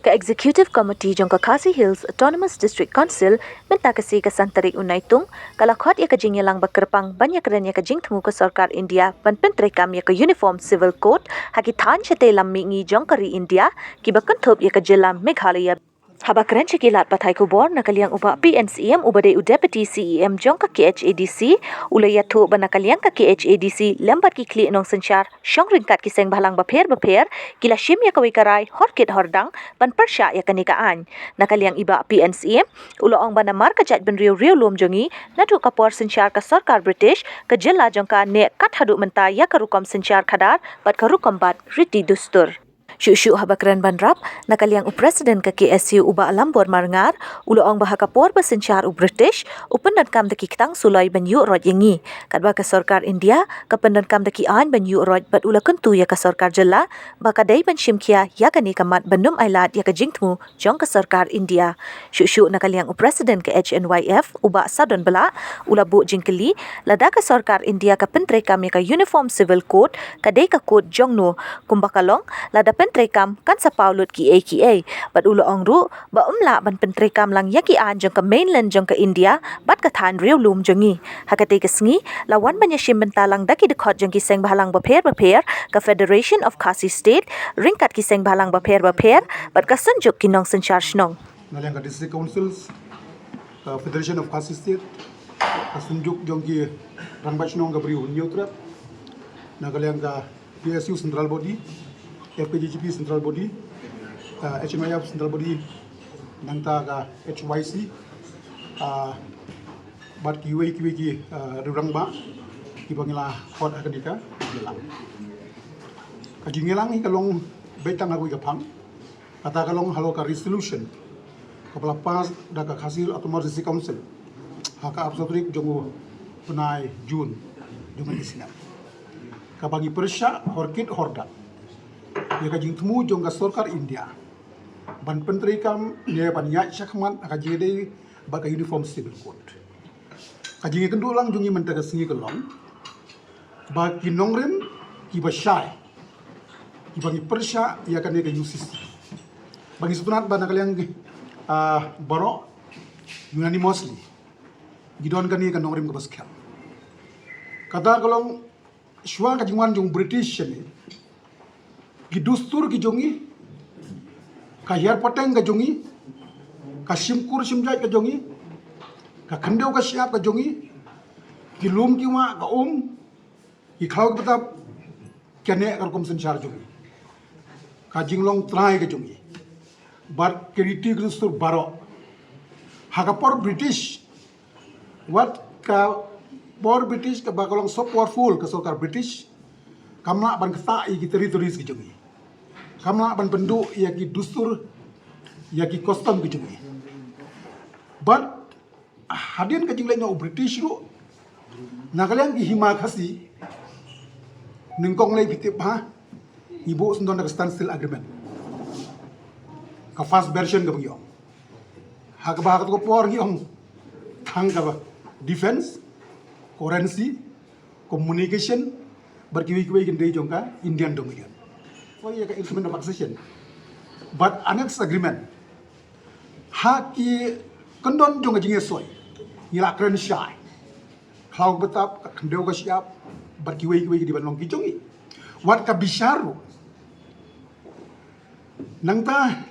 Ka Executive Committee jong ka Khasi Hills Autonomous District Council minta kasi ka santarik unaitung kalakhot ya ka jingya lang bakerpang banyak ren ya ka jing temu ka sarkar India pan pentrekam ya ka Uniform Civil Code haki than chete lammi ngi jong kari India ki bakan thop ya ka jelam Meghalaya Habakren cikilat patai kubor nakaliang uba PNCM ubade Deputy CEM jong ka KHADC ulaya thu banakaliang ka KHADC lembat ki kli nong senchar syong ringkat ki seng balang baper kila shim ya kawi karai horkit hordang ban persya ya kanikaan nakaliang iba PNCM uloong banamar ka jat ben riu lom jongi natu kapor senchar ka sarkar British ka jela jong ka ne kat hadu menta ya karukom senchar khadar bat karukom bat riti dustur Syuk-syuk habakran banrap nakaliang presiden ke KSU uba alambor marengar uloong bahakapor bersencar u British upendan kam deki kitang sulai banyu rod yengi kadwa ke sarkar India kependan kam deki an banyu rod bat ula kentu ya ke sarkar jela bakadai ban shimkia ya kani kamat benum ailat ya ke jingtmu jong ke sarkar India syuk-syuk nakaliang presiden ke HNYF uba sadon bela ula bu jingkeli lada ke sarkar India ke pentre kam ya ke Uniform Civil Code kadai ke code jongno kumbakalong lada pentrekam kan sa paulut ki AKA bat ulo ongru ba umla ban pentrekam lang yaki an jong ka mainland jong ka India bat ka than riu lum jongi hakate ka sngi lawan banya shim bentalang daki dekhot jong ki seng balang baper ka Federation of Khasi State ringkat ki seng balang baper bat ka sanjuk kinong senchar shnong nalang ka district councils ka Federation of Khasi State ka sunjuk jong ki rangbat shnong ka briu neutra nagalang ka PSU central body FPGGP Central Body, HMIF Central Body, nangta ka HYC, bat kiwe ki rurang ba, kibangila hot akadika, gelang. Kajingelang ikalong betang aku ikapang, kata kalong halo ka resolution, kapala pas da ka Khasil Autonomous District Council, haka absolutrik jongo punai June, jongo isina. Kabagi persya horkit hordak. Ya kajing temu jong ka sarkar India ban pentri kam ne ban ya syakman kajing dei ba ka Uniform Civil Code kajing kendu lang jongi menta ka singi kelong ba ki nongren ki ba syai ki bagi persya ya kan ne ka UCC bagi sutunat ba nakaliang baro unanimously gidon kan ne ka nongren ka baskel kata kelong sywa kajingwan jong British ni ki dustur ki jongi ka hiar pateng ka jongi ka simkur simjai ka jongi ka khandeu ka siap ka jongi ki lum ki ma ka ki khaw ka patap kene ka kom sanchar jongi ka jinglong trai ka jongi bar keriti ka dustur baro hakapor British what ka por British ka bakalong so powerful ka sarkar British kamla ban kata ki territories ki jongi kamla ban pendu ya ki dustur ya ki custom ki jongi but hadian ka jinglai no British ru nagalang ki hima khasi ningkong lai pitip ha ibu sundon ka standstill agreement ka first version ka bangyo ha ka ba ka ko por gi ong thang ka ba defense currency communication berkiwi-kiwi gendai jongka Indian Dominion. Oh iya ka instrument of accession. But annex agreement. Haki kendon jongka jinge soy. Ngila keren syai. Klau betap kendeu ka siap berkiwi-kiwi di banong kijongi. Wat ka bisharu. Nangta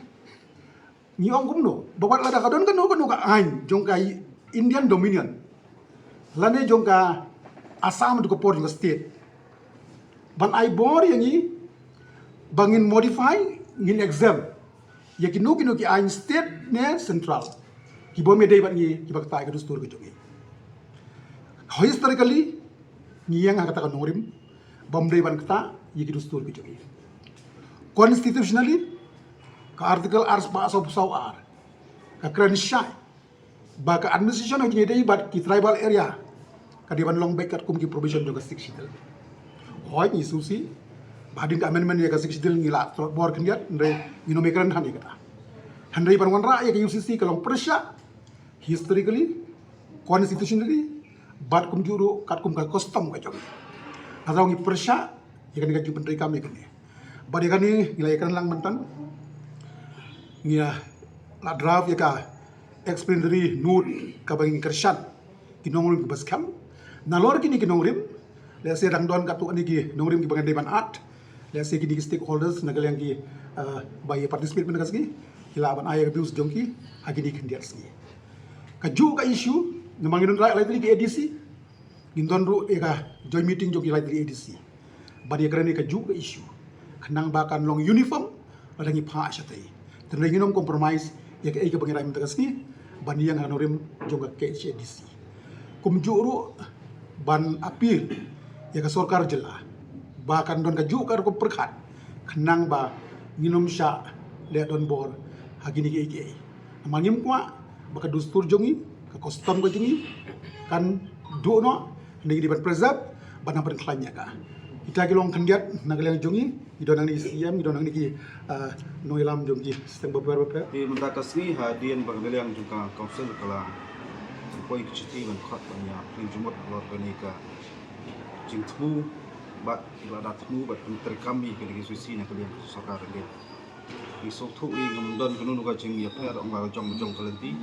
ngiong kumno. Bawat lada kadon kanu ka ain jongka Indian Dominion. Lane jongka Assam du ko por jongka state. Ban ai bor yang ni bangin modify ngin exam ya kinu ki ain state ne central ki bo me dei ban ni ki bak tai ka dustur ke jongi historically ni yang kata ka norim bam dei ban kata ye ki dustur ke jongi constitutionally ka article ars ba so ar ka kran shai ba ka administration of dei bat ki tribal area ka di ban long back kat kum ki provision jo ka 60 hoi ni susi badin ka amendment ya ka 60 ngila bor kendiat ndre ino mekran han ikata handai ban wanra ya ka UCC kalong persya historically constitutionally bat kum juru kat kum ka custom ka jom azau ngi persya ya kan ka jumpen reka me kan ba de kan ni ngila kan lang mantan ngia la draft ya ka explanatory note ka bangin kershan kinongrim ki baskam nalor kini kinongrim le se rang don ka tu ani ki nongrim ki bangan deban at le se ki stakeholders nagal yang ki by participate men kasgi ila ban ay abuse jongki hagini kindiat sgi ka ju ka issue namangin rai lai ki ADC gindon ru eka joint meeting joki lai ADC badi kerani ka ju ka issue kanang bakan long uniform ladangi pha ashatai tenai ginom compromise ya ka eka bangirai mentakasgi ban yang hanorim jonga ke ADC kum juru ban apil ya ka sorkar jela bahkan don ka ju ka ko perkhat kanang ba nginom sha le don bor hagini ke eke mangim kwa baka dustur jongi ka custom ko jongi kan do no negi di ban preserve ban ban klanya ka kita kilong kandiat nagalang jongi idonang ni CM idonang ni ki noilam jongi sistem beberapa di mentakasni hadian bagaimana juga kausel kala koi keciti ban khat banyak jumut organika jingtmu bat iladatmu bat menteri kami ke susi nak kalian sakar dia isok thu i ngamdon kunu ka jing ya per ong la jong kalenti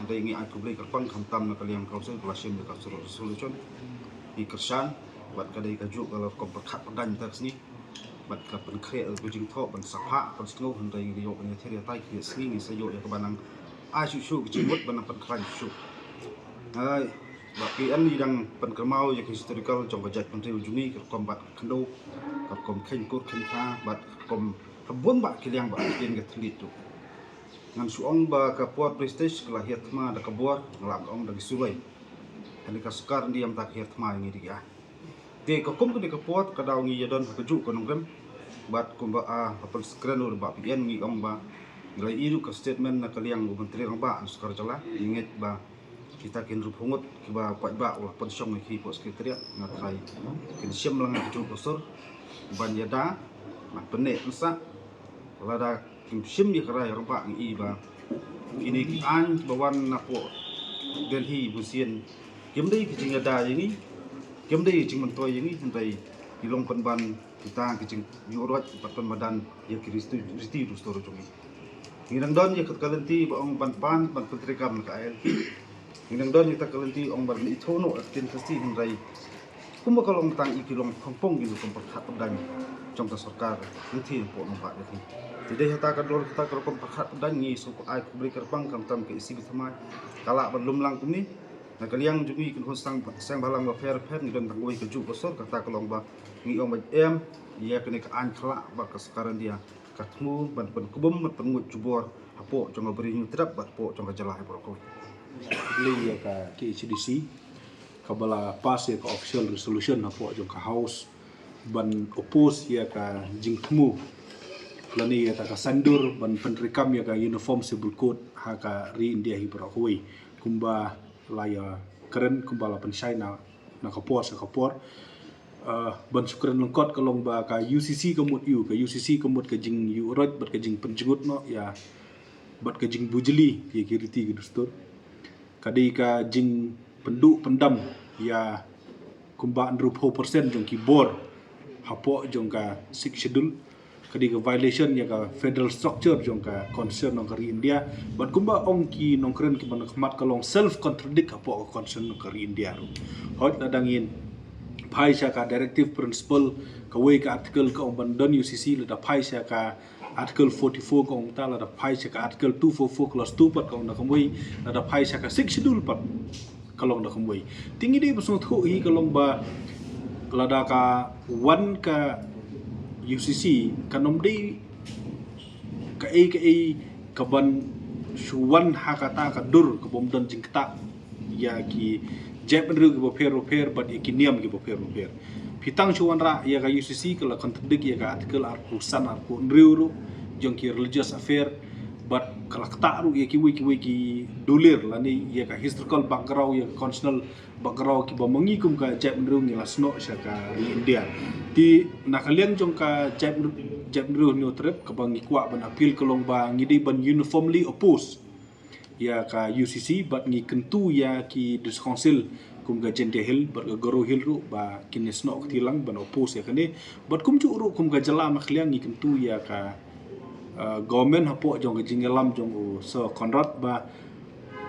anda ingi aku beli kerpang khantam nak kalian kausel kelasim dekat solution di kersan bat kadai kaju kalau kompak padan taksni bat ka pen kre ku jing tho ban sapha kon snow anda ingi yo ni theria tai ki sni ni sayo ya kebanang a shu jimut ban pen kran shu ai baki an yang pen kermau ya historical jong gajat menteri ujungi kombat kendo kom khen ko khen kha bat kom kebun ba kiliang ba kien ke telit tu ngan suong ba ka puat prestige kala hiat ma da kabuar ngelak ong da sulai ani ka sukar ndi am tak hiat ma ngi dia de ka kom ke ka puat ka daw ngi yadon ka ju ka nongkem bat kom ba a apel skren ur ba pien ngi ong ba ngai iru ka statement na kaliang bu menteri rang ba sukar jala inget ba kita kin rup hungut ki ba kwat ba ur pon song ki pos sekretariat na trai kin siam lang ka ju kosor ban yada mat pene nsa lada kim sim ni kara yang ba ngi ba ini ki an bawan na po Delhi busien kim dei ki jing ada ini kim dei jing mentoy ini hentai di long pen ban kita ki jing yurat patton madan ya kristi du storo jongi ngidang don ya kalenti ba ong ban pan ban putri kam ka el ngidang don kita kalenti ong ban ithono atin fasti hentai kuma kalong tang ikilong pongpong gitu kompak dan trong ta sarkar nanti po no ba ni tidak hata ka dor kita kalau kompak dan ni so ko ai kubri kerpang kam tam ke isi bitama kala belum lang kumni na kaliang jungi kun sang balang ba fair ni don tangoi ke ju kosor kata kalong ba ngi ong ba em ya kene ka an khala ba ka sekarang dia katmu ban pen kubum ban pengut jubor apo jong beri nyutrap ba po jong jalah ko beli ya ka KHDC kabala pas ya ka official resolution apo jong ka house ban oppose ya ka jingtmu lani ya ka sandur ban penrekam ya ka uniform civil code ha ka ri india hi brakoi kumba laya keren kumba la pensai na kapor sa kapor ban sukren lengkot kalong ba ka UCC kamut yu ka UCC kamut ka jing yu rot bat ka jing penjengut no ya bat ka jing bujeli ya kiriti gidustur kadai ka jing penduk pendam ya kumba 20% jong ki bor hapo jong ka 6 schedule kadi ka violation ya ka federal structure jong ka concern ng kari India bat kumba ong ki nong kren ki ban khmat kalong self contradict hapo ka concern ng kari India ro hot na dangin phai sha ka directive principle ka way ka article ka ong ban don UCC la da phai sha ka article 44 ka ong ta la da phai sha ka article 244 clause 2 pat ka ong na kamoi la da phai sha ka 6 schedule pat kalong na kamoi tingi di pasong thu hi kalong ba lada ka one ka UCC kanom di ka kaban suwan hakata ka dur ka bomdon jingta ya ki jep ru ki boper but ikiniam ki boper pitang suwan ra ya ka UCC kala contradict ya ka article arkusan arku nriuru jong ki religious affair but kala ktaru ya ki wiki dolir lani ya ka historical background ya constitutional background ki bamangi kum ka jep nru ngi lasno sha ka di India ti nakalian jong ka jep nru ni trip ka bangi kwa ban appeal kolong ba ngi di ban uniformly oppose ya ka UCC but ngi kentu ya ki dis council kum ga jende hill bar ga goro hill ru ba kinesno tilang ban oppose ya kane but kum chu ru kum ga jala maklian ngi kentu ya ka government hapo jong ke jingelam jong u so konrat ba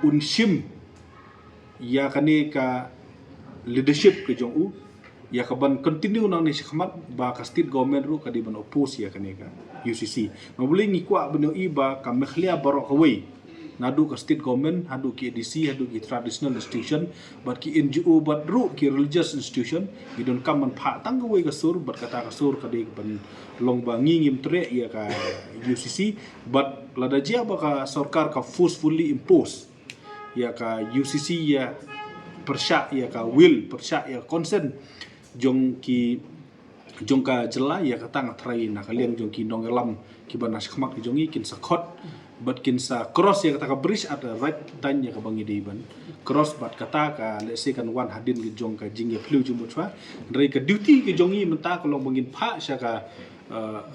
unshim ya kani ka leadership ke jong u ya ka ban continue nang ni khmat ba ka state government ru ka di ban oppose ya kani ka UCC no boleh ngikwa beno iba ka mekhlia barok away nadu ka state government hadu ki ADC hadu ki traditional institution but ki NGO but ru ki religious institution gidon kam man pha tang ka ka sur but kata ka sur ka de ban long ba ngim tre ya ka UCC but lada jia ba ka sarkar ka forcefully impose ya ka UCC ya persya ya ka will persya ya consent jong ka jela ya ka tang trai na ka liang jong ki nongelam ki banas khmak jongi kin sakhot but kin sa cross ya kata ka bridge at the right time ya ka bangi deiban cross bat kata ka let's say kan wan hadin ki jong ka jing ya flu jumut fa rei ka duty ki jongi menta ko long bangin pha sya ka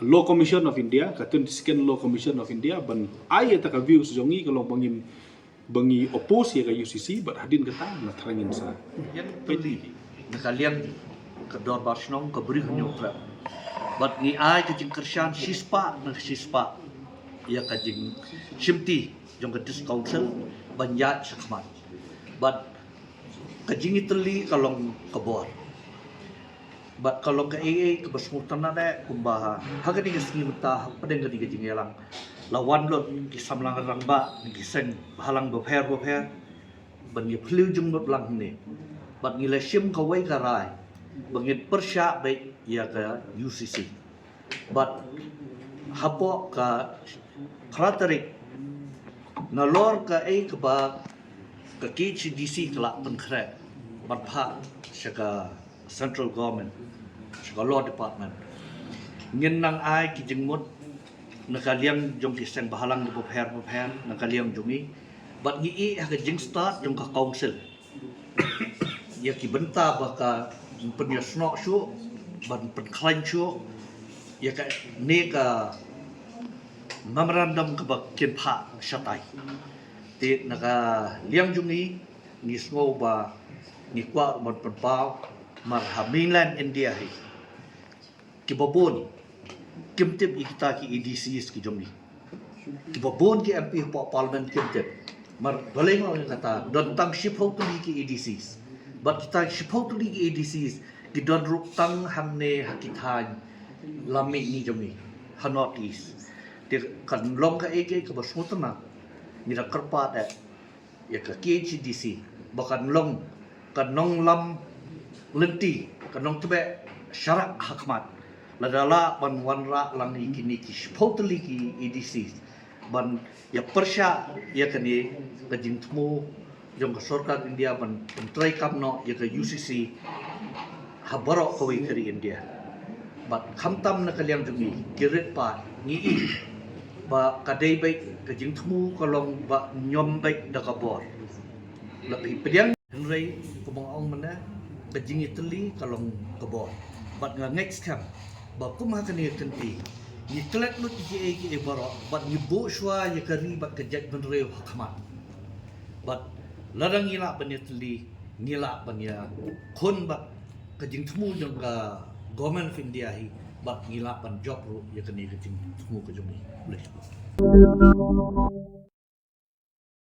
law commission of India ka 22nd law commission of India ban ai ta ka views jongi ko long bangin bangi oppose ya ka UCC but hadin kata na thrangin sa yan pili nakalian kedor barsnong ke beri nyokra bat ni ai ke jing kershan sispa ya ka jing simti jong ke dis council banyak sakmat bat ka jing itali kalong kabor bat kalong ke AA ke basmutan na kumbaha haga ni gesni mata padeng ke jing yalang lawan lot ki samlang rang ba ki seng halang bopher ban ye phliu jung lot lang ni bat ni le sim ka wai ka rai bangit persya baik ya ke UCC but hapo ka kraterik nalor ka ke ba ka KCDC kelak pengkret bat pha saka central government saka law department ngin nang ai ki jengmut nakaliang jong ki seng bahalang di bopher nakaliang jongi bat ngi ha ka jing start jong ka council ya ki benta ba ka punya snok syu ban penklan syu ya ka ne ka memorandum ka bak kin pha shatai ti naka liang jungi ni sngo ba ni kwa ban penpau mar ha mainland India hi ki babon kim tip kita ki EDCs ki jungi ki babon ki MP po parliament kim tip mar boleh ngau kata don tang ship ho tu ki EDCs but kita supposedly ADCs di don ruk tang hamne hakitan lami ni jomi hanot is de kan long ka eke ka basmutna ni ra karpa da ya ka KHDC bakan long kan nong lam lenti kan nong tebe syarak hakmat ladala ban wanra lang ni kini ki supposedly ki ADCs ban ya persya ya kani kajing temu jong ka sarkar India ban try kam no ya ka UCC habaro ko wi kari India but khamtam na kaliang jungi kirit pa ni ba kadai bai ka jing thmu ko long ba nyom bai da ka bor lapi pediang rei ko bang ong mana ka jing itali ka long ka bor but nga next time ba kuma ka ni tenti ni tlet lut ki e baro but ni bo shwa ya kari ba ka jak ban rei hakmat but larang ila banitli nila banya kon ba kajing temu jong ka government of India hi ba ngila pan job ro ya kani kajing temu ka jong ni boleh